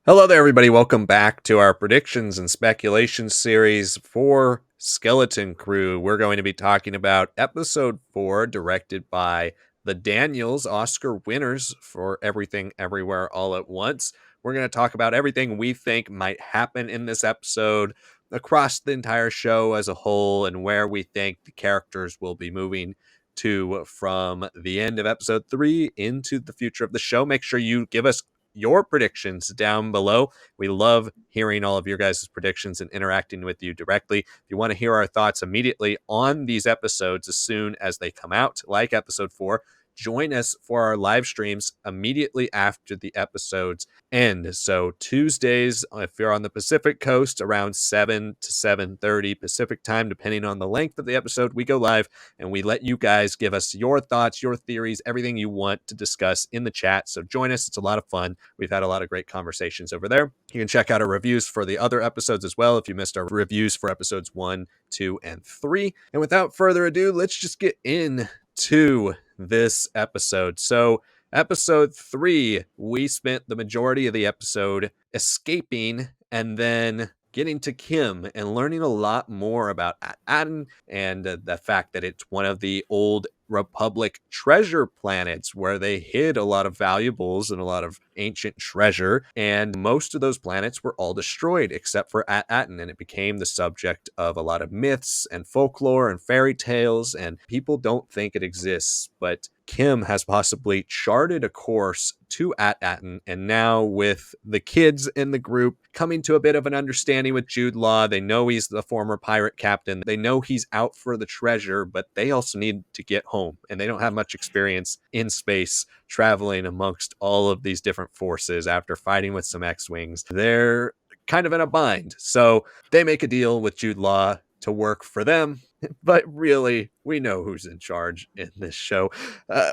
Hello there, everybody. Welcome back to our predictions and speculation series for Skeleton Crew. We're going to be talking about episode 4, directed by the Daniels, Oscar winners for Everything Everywhere All at Once. We're going to talk about everything we think might happen in this episode, across the entire show as a whole, and where we think the characters will be moving to from the end of episode 3 into the future of the show. Make sure you give us your predictions down below. We love hearing all of your guys' predictions and interacting with you directly. If you want to hear our thoughts immediately on these episodes as soon as they come out, like episode 4, join us for our live streams immediately after the episodes end. So Tuesdays, if you're on the Pacific Coast, around 7 to 7:30 Pacific time, depending on the length of the episode, we go live and we let you guys give us your thoughts, your theories, everything you want to discuss in the chat. So join us. It's a lot of fun. We've had a lot of great conversations over there. You can check out our reviews for the other episodes as well if you missed our reviews for episodes 1, 2, and 3. And without further ado, let's just get into this episode. So episode 3, we spent the majority of the episode escaping and then getting to Kh'ymm and learning a lot more about Aten and the fact that it's one of the old Republic treasure planets where they hid a lot of valuables and a lot of ancient treasure. And most of those planets were all destroyed except for Aten. And it became the subject of a lot of myths and folklore and fairy tales. And people don't think it exists, but Kh'ymm has possibly charted a course to Aten, and now with the kids in the group coming to a bit of an understanding with Jude Law, they know he's the former pirate captain. They know he's out for the treasure, but they also need to get home, and they don't have much experience in space traveling amongst all of these different forces after fighting with some X-Wings. They're kind of in a bind, so they make a deal with Jude Law to work for them. But really, we know who's in charge in this show.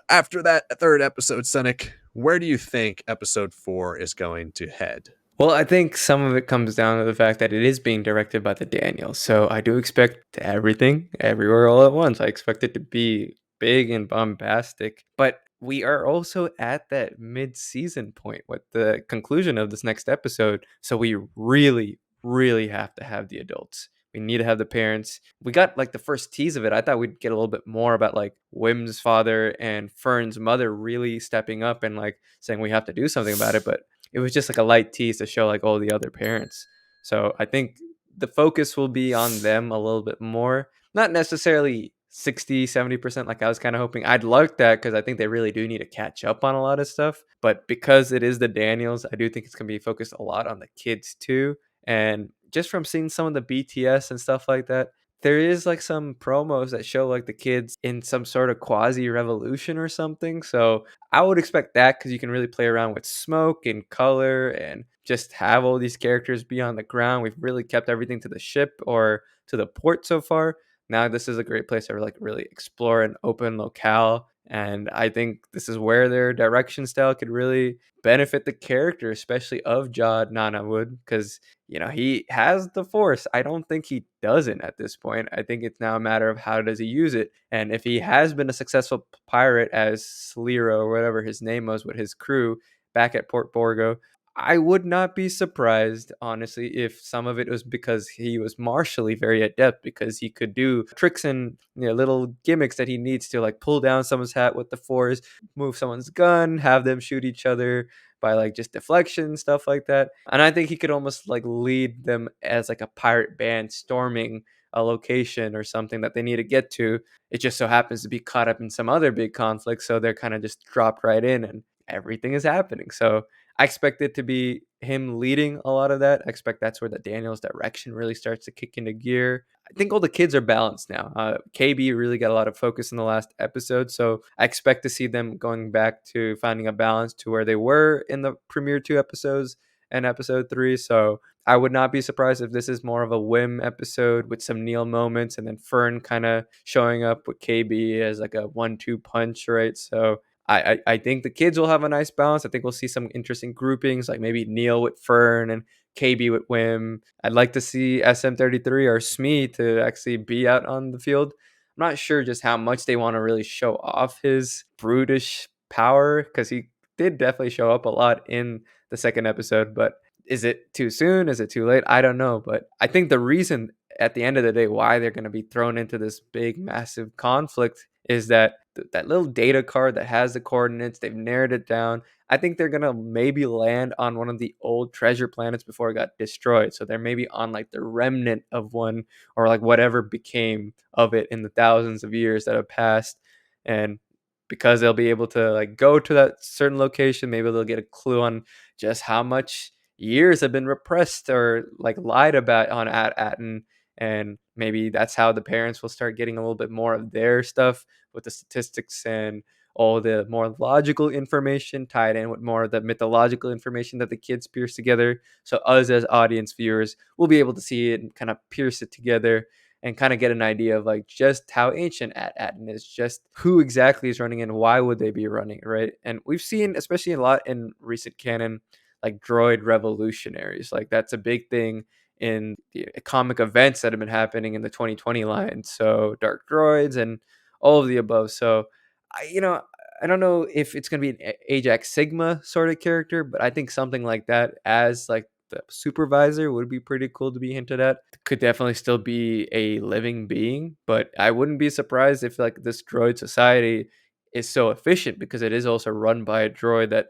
After that third episode, Sanak, where do you think episode 4 is going to head? Well, I think some of it comes down to the fact that it is being directed by the Daniels. So I do expect everything, everywhere, all at once. I expect it to be big and bombastic. But we are also at that mid-season point with the conclusion of this next episode. So we really, really have to have the adults. We need to have the parents. We got like the first tease of it. I thought we'd get a little bit more about like Wim's father and Fern's mother really stepping up and like saying we have to do something about it. But it was just like a light tease to show like all the other parents. So I think the focus will be on them a little bit more. Not necessarily 60-70% like I was kind of hoping. I'd like that because I think they really do need to catch up on a lot of stuff. But because it is the Daniels, I do think it's going to be focused a lot on the kids too. And just from seeing some of the BTS and stuff like that, there is like some promos that show like the kids in some sort of quasi revolution or something. So I would expect that because you can really play around with smoke and color and just have all these characters be on the ground. We've really kept everything to the ship or to the port so far. Now this is a great place to like really explore an open locale. And I think this is where their direction style could really benefit the character, especially of Jod Nanawood, because he has the force. I don't think he doesn't at this point. I think it's now a matter of how does he use it. And if he has been a successful pirate as Slero or whatever his name was with his crew back at Port Borgo, I would not be surprised, honestly, if some of it was because he was martially very adept because he could do tricks and little gimmicks that he needs to like pull down someone's hat with the force, move someone's gun, have them shoot each other by like just deflection, stuff like that. And I think he could almost like lead them as like a pirate band storming a location or something that they need to get to. It just so happens to be caught up in some other big conflict. So they're kind of just dropped right in and everything is happening. So I expect it to be him leading a lot of that. I expect that's where the Daniels direction really starts to kick into gear. I think all the kids are balanced now. KB really got a lot of focus in the last episode, so I expect to see them going back to finding a balance to where they were in the premiere 2 episodes and episode 3. So I would not be surprised if this is more of a Whim episode with some Neil moments and then Fern kind of showing up with KB as like a 1-2 punch, right? So I think the kids will have a nice balance. I think we'll see some interesting groupings, like maybe Neil with Fern and KB with Whim. I'd like to see SM33 or Smee to actually be out on the field. I'm not sure just how much they want to really show off his brutish power because he did definitely show up a lot in the second episode, but Is it too soon? Is it too late? I don't know, but I think the reason at the end of the day why they're going to be thrown into this big massive conflict is that that little data card that has the coordinates, they've narrowed it down. I think they're going to maybe land on one of the old treasure planets before it got destroyed. So they're maybe on like the remnant of one, or like whatever became of it in the thousands of years that have passed. And because they'll be able to like go to that certain location, maybe they'll get a clue on just how much years have been repressed or like lied about on at Atten, and maybe that's how the parents will start getting a little bit more of their stuff with the statistics and all the more logical information tied in with more of the mythological information that the kids pierce together. So us as audience viewers will be able to see it and kind of pierce it together and kind of get an idea of like just how ancient Atten is, just who exactly is running and why would they be running, right? And we've seen, especially a lot in recent canon, like droid revolutionaries. Like that's a big thing in the comic events that have been happening in the 2020 line. So dark droids and all of the above. So I don't know if it's going to be an Ajax Sigma sort of character, but I think something like that as like the supervisor would be pretty cool to be hinted at. Could definitely still be a living being, but I wouldn't be surprised if like this droid society is so efficient because it is also run by a droid that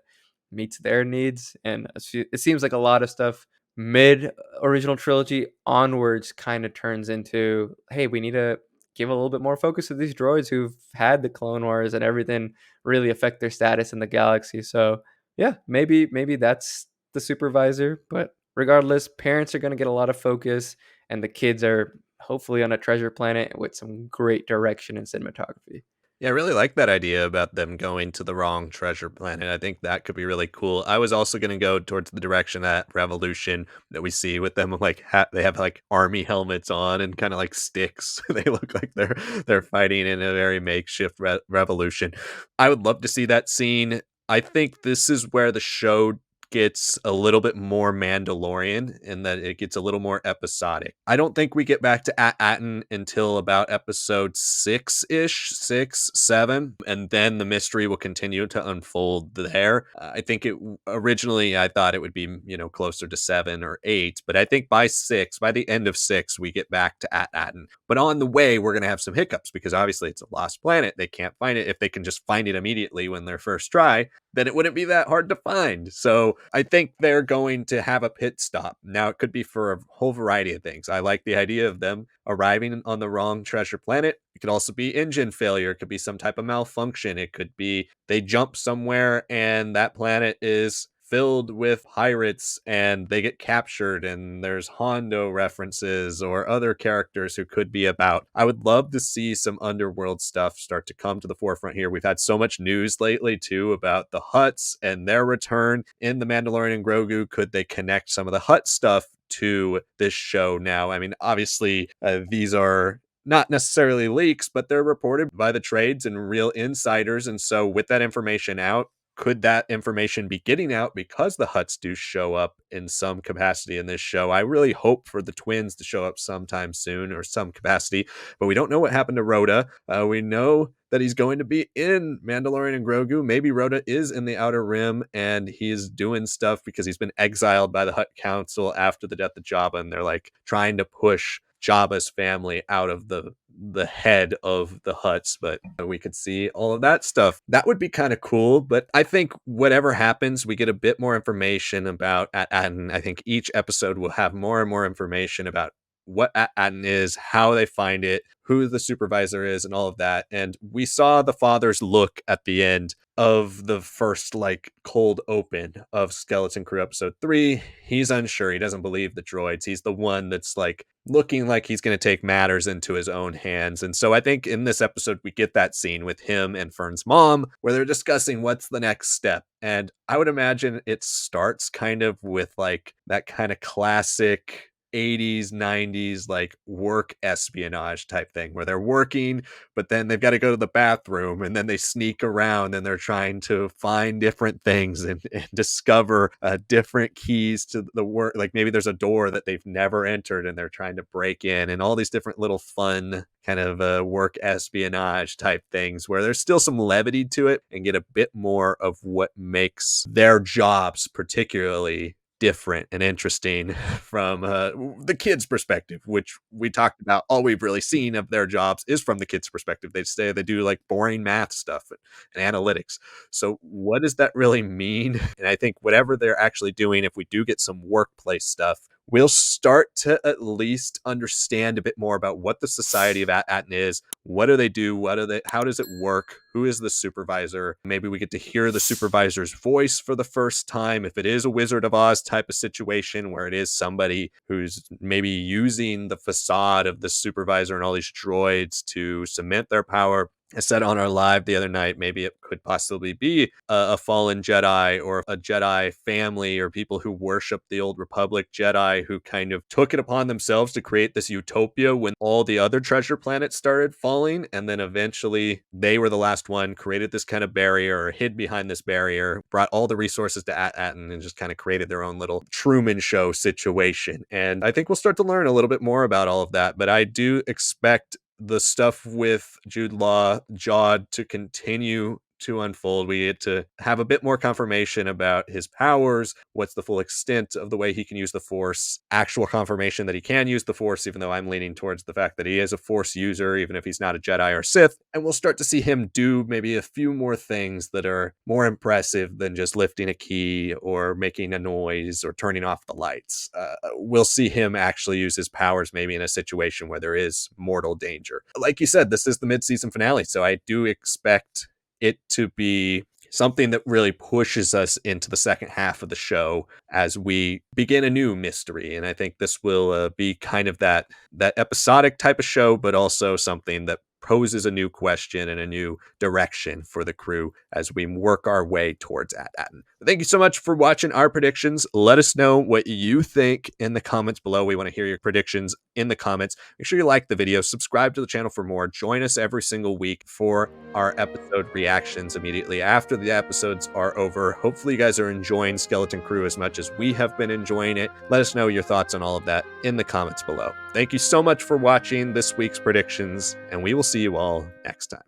meets their needs. And it seems like a lot of stuff mid original trilogy onwards kind of turns into, hey, we need to give a little bit more focus to these droids who've had the Clone Wars and everything really affect their status in the galaxy. So yeah, maybe that's the supervisor. But regardless, parents are going to get a lot of focus, and the kids are hopefully on a treasure planet with some great direction and cinematography. Yeah, I really like that idea about them going to the wrong treasure planet. I think that could be really cool. I was also going to go towards the direction that Revolution that we see with them, like they have like army helmets on and kind of like sticks. They look like they're fighting in a very makeshift revolution. I would love to see that scene. I think this is where the show gets a little bit more Mandalorian and that it gets a little more episodic. I don't think we get back to Atten until about episode 6-ish, 6, 7, and then the mystery will continue to unfold there. I think originally I thought it would be, closer to 7 or 8, but I think by 6, by the end of 6, we get back to Atten. But on the way, we're going to have some hiccups because obviously it's a lost planet. They can't find it. If they can just find it immediately when they're first try, then it wouldn't be that hard to find. So I think they're going to have a pit stop. Now, it could be for a whole variety of things. I like the idea of them arriving on the wrong treasure planet. It could also be engine failure. It could be some type of malfunction. It could be they jump somewhere and that planet is filled with pirates and they get captured and there's Hondo references or other characters who could be about. I would love to see some underworld stuff start to come to the forefront here. We've had so much news lately too about the Hutts and their return in The Mandalorian and Grogu. Could they connect some of the Hutt stuff to this show now? I mean, obviously, these are not necessarily leaks, but they're reported by the trades and real insiders. And so with that information out, could that information be getting out because the Hutts do show up in some capacity in this show? I really hope for the twins to show up sometime soon or some capacity, but we don't know what happened to Rhoda. We know that he's going to be in Mandalorian and Grogu. Maybe Rhoda is in the Outer Rim and he's doing stuff because he's been exiled by the Hutt Council after the death of Jabba, and they're like trying to push Jabba's family out of the head of the Hutts, but we could see all of that stuff. That would be kind of cool, but I think whatever happens, we get a bit more information about Atten. I think each episode will have more and more information about what Atten is, how they find it, who the supervisor is, and all of that. And we saw the father's look at the end of the first like cold open of Skeleton Crew episode 3. He's unsure. He doesn't believe the droids. He's the one that's like looking like he's going to take matters into his own hands. And so I think in this episode, we get that scene with him and Fern's mom where they're discussing what's the next step. And I would imagine it starts kind of with like that kind of classic 80s, 90s, like work espionage type thing where they're working, but then they've got to go to the bathroom and then they sneak around and they're trying to find different things and discover different keys to the work. Like maybe there's a door that they've never entered and they're trying to break in, and all these different little fun kind of work espionage type things where there's still some levity to it and get a bit more of what makes their jobs particularly different and interesting from the kids' perspective, which we talked about. All we've really seen of their jobs is from the kids' perspective. They say they do like boring math stuff and analytics. So, what does that really mean? And I think whatever they're actually doing, if we do get some workplace stuff, we'll start to at least understand a bit more about what the society of Atten is. What do they do? What are they? How does it work? Who is the supervisor? Maybe we get to hear the supervisor's voice for the first time. If it is a Wizard of Oz type of situation where it is somebody who's maybe using the facade of the supervisor and all these droids to cement their power. I said on our live the other night, maybe it could possibly be a fallen Jedi or a Jedi family or people who worship the old Republic Jedi who kind of took it upon themselves to create this utopia when all the other treasure planets started falling. And then eventually they were the last one, created this kind of barrier or hid behind this barrier, brought all the resources to Atten and just kind of created their own little Truman Show situation. And I think we'll start to learn a little bit more about all of that. But I do expect the stuff with Jude Law, Jod to continue to unfold. We get to have a bit more confirmation about his powers, what's the full extent of the way he can use the Force, actual confirmation that he can use the Force, even though I'm leaning towards the fact that he is a Force user, even if he's not a Jedi or Sith. And we'll start to see him do maybe a few more things that are more impressive than just lifting a key or making a noise or turning off the lights. We'll see him actually use his powers maybe in a situation where there is mortal danger. Like you said, this is the mid-season finale, so I do expect it to be something that really pushes us into the second half of the show as we begin a new mystery. And I think this will be kind of that episodic type of show, but also something that poses a new question and a new direction for the crew as we work our way towards Atten. Thank you so much for watching our predictions. Let us know what you think in the comments below. We want to hear your predictions in the comments. Make sure you like the video, subscribe to the channel for more. Join us every single week for our episode reactions immediately after the episodes are over. Hopefully you guys are enjoying Skeleton Crew as much as we have been enjoying it. Let us know your thoughts on all of that in the comments below. Thank you so much for watching this week's predictions, and we will see you all next time.